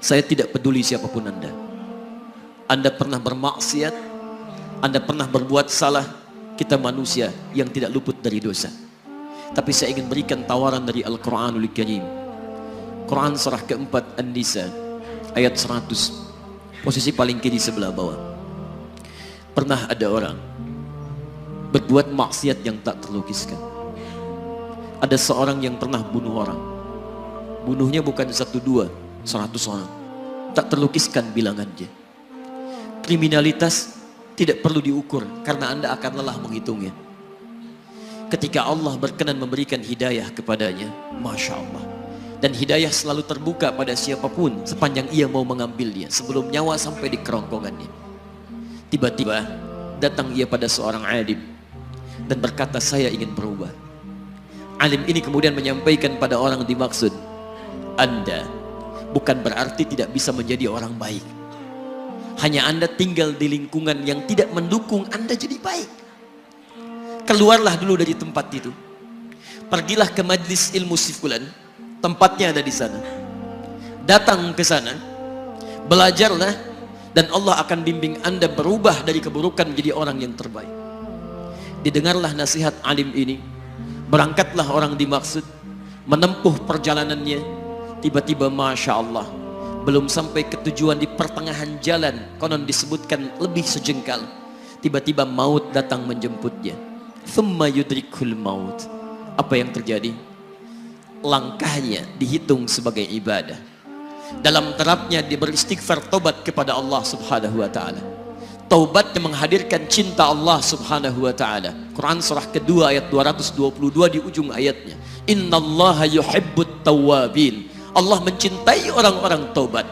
Saya tidak peduli siapapun Anda. Anda pernah bermaksiat, Anda pernah berbuat salah. Kita manusia yang tidak luput dari dosa. Tapi saya ingin berikan tawaran dari Al-Quranul Karim. Quran surah keempat An-Nisa ayat 100, posisi paling kiri sebelah bawah. Pernah ada orang berbuat maksiat yang tak terlukiskan. Ada seorang yang pernah bunuh orang. Bunuhnya bukan 1, 2, 100 orang. Tak terlukiskan bilangannya. Kriminalitas tidak perlu diukur karena Anda akan lelah menghitungnya. Ketika Allah berkenan memberikan hidayah kepadanya, Masya Allah. Dan hidayah selalu terbuka pada siapapun sepanjang ia mau mengambilnya sebelum nyawa sampai di kerongkongannya. Tiba-tiba datang ia pada seorang alim dan berkata, saya ingin berubah. Alim ini kemudian menyampaikan pada orang dimaksud, Anda bukan berarti tidak bisa menjadi orang baik. Hanya Anda tinggal di lingkungan yang tidak mendukung Anda jadi baik. Keluarlah dulu dari tempat itu. Pergilah ke majlis ilmu sifulan, tempatnya ada di sana. Datang ke sana, belajarlah, dan Allah akan bimbing Anda berubah dari keburukan menjadi orang yang terbaik. Didengarlah nasihat alim ini. Berangkatlah orang dimaksud, menempuh perjalanannya. Tiba-tiba Masya Allah, belum sampai ke tujuan, di pertengahan jalan, konon disebutkan lebih sejengkal, tiba-tiba maut datang menjemputnya. Thumma yudrikul maut. Apa yang terjadi? Langkahnya dihitung sebagai ibadah. Dalam terapnya dia beristighfar, tobat kepada Allah subhanahu wa ta'ala. Taubat yang menghadirkan cinta Allah subhanahu wa ta'ala. Quran surah kedua ayat 222 di ujung ayatnya. Innallaha yuhibbut tawwabin. Allah mencintai orang-orang taubat.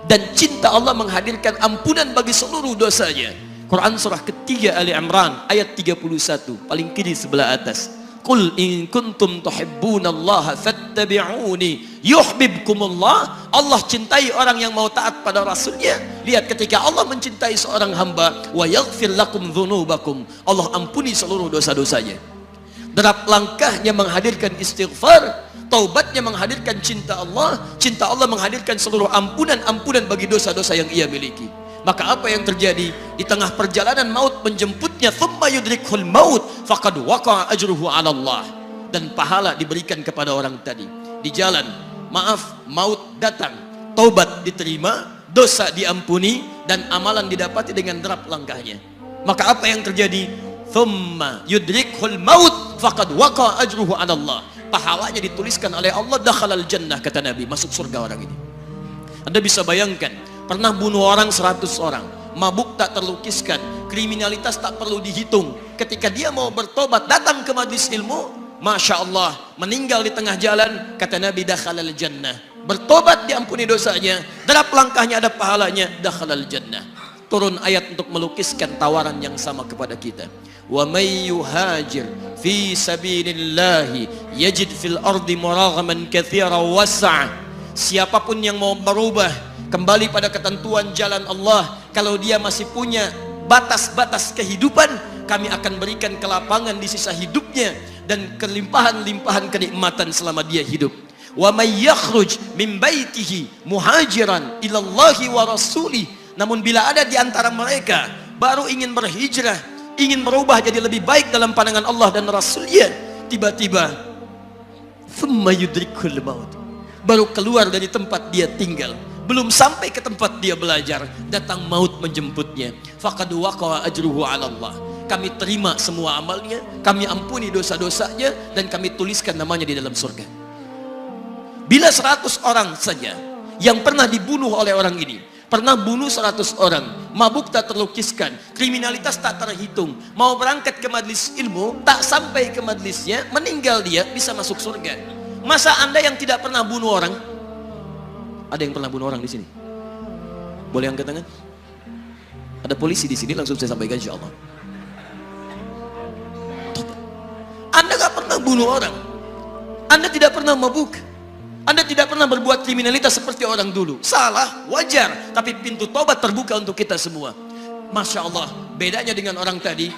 Dan cinta Allah menghadirkan ampunan bagi seluruh dosanya. Quran surah ketiga Ali Imran ayat 31, paling kiri sebelah atas. Qul in kuntum tuhibbunallaha fattabi'uni yuhibbukumullah. Allah cintai orang yang mau taat pada Rasulnya. Lihat, ketika Allah mencintai seorang hamba, wa yaghfir lakum dzunubakum, Allah ampuni seluruh dosa-dosanya. Derap langkahnya menghadirkan istighfar, taubatnya menghadirkan cinta Allah menghadirkan seluruh ampunan bagi dosa-dosa yang ia miliki. Maka apa yang terjadi? Di tengah perjalanan maut menjemputnya, thumma yudrikhul maut faqad waqa'a ajruhu 'ala Allah. Dan pahala diberikan kepada orang tadi. Di jalan, maaf, maut datang, taubat diterima, dosa diampuni, dan amalan didapati dengan derap langkahnya. Maka apa yang terjadi? Thumma yudrikhul maut faqad waqa'a ajruhu 'ala Allah. Pahalanya dituliskan oleh Allah, dakhalal jannah, kata Nabi, masuk surga orang ini. Anda bisa bayangkan, pernah bunuh orang 100 orang, mabuk tak terlukiskan, kriminalitas tak perlu dihitung. Ketika dia mau bertobat, datang ke majlis ilmu, Masya Allah, meninggal di tengah jalan, kata Nabi, dakhalal jannah. Bertobat diampuni dosanya, derap langkahnya ada pahalanya, dakhalal jannah. Turun ayat untuk melukiskan tawaran yang sama kepada kita. Wa may yuhajir fi sabilillahi yajid fil ardi muraghaman katsiran was'a. Siapapun yang mau berubah kembali pada ketentuan jalan Allah, kalau dia masih punya batas-batas kehidupan, kami akan berikan kelapangan di sisa hidupnya dan kelimpahan-limpahan kenikmatan selama dia hidup. Wa may yakhruj min baitihi muhajiran ilallahi wa rasulih. Namun bila ada di antara mereka baru ingin berhijrah, ingin berubah jadi lebih baik dalam pandangan Allah dan Rasulnya, tiba-tiba thumma yudrikul maut, baru keluar dari tempat dia tinggal, belum sampai ke tempat dia belajar, datang maut menjemputnya, faqad waqa'a ajruhu 'ala Allah. Kami terima semua amalnya, kami ampuni dosa-dosanya, dan kami tuliskan namanya di dalam surga. Bila 100 orang saja yang pernah dibunuh oleh orang ini, pernah bunuh 100 orang, mabuk tak terlukiskan, kriminalitas tak terhitung, mau berangkat ke majlis ilmu, tak sampai ke majlisnya, meninggal dia, bisa masuk surga. Masa Anda yang tidak pernah bunuh orang? Ada yang pernah bunuh orang di sini? Boleh angkat tangan? Ada polisi di sini, langsung saya sampaikan insyaallah. Anda gak pernah bunuh orang, Anda tidak pernah mabuk, Anda tidak pernah berbuat kriminalitas seperti orang dulu. Salah, wajar, tapi pintu tobat terbuka untuk kita semua. Masya Allah, Bedanya dengan orang tadi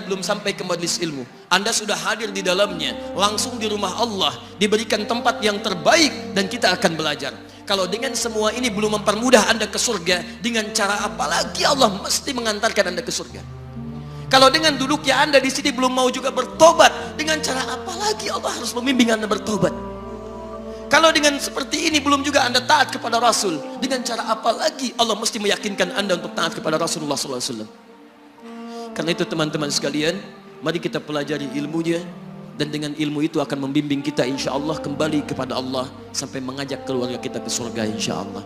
belum sampai ke majelis ilmu. Anda sudah hadir di dalamnya, langsung di rumah Allah, diberikan tempat yang terbaik dan kita akan belajar. Kalau dengan semua ini belum mempermudah Anda ke surga, dengan cara apa lagi Allah mesti mengantarkan Anda ke surga? Kalau dengan duduknya Anda di sini belum mau juga bertobat, dengan cara apa lagi Allah harus membimbing Anda bertobat? Kalau dengan seperti ini belum juga Anda taat kepada Rasul, dengan cara apa lagi Allah mesti meyakinkan Anda untuk taat kepada Rasulullah SAW? Karena itu teman-teman sekalian, mari kita pelajari ilmunya, dan dengan ilmu itu akan membimbing kita insya Allah kembali kepada Allah sampai mengajak keluarga kita ke surga insya Allah.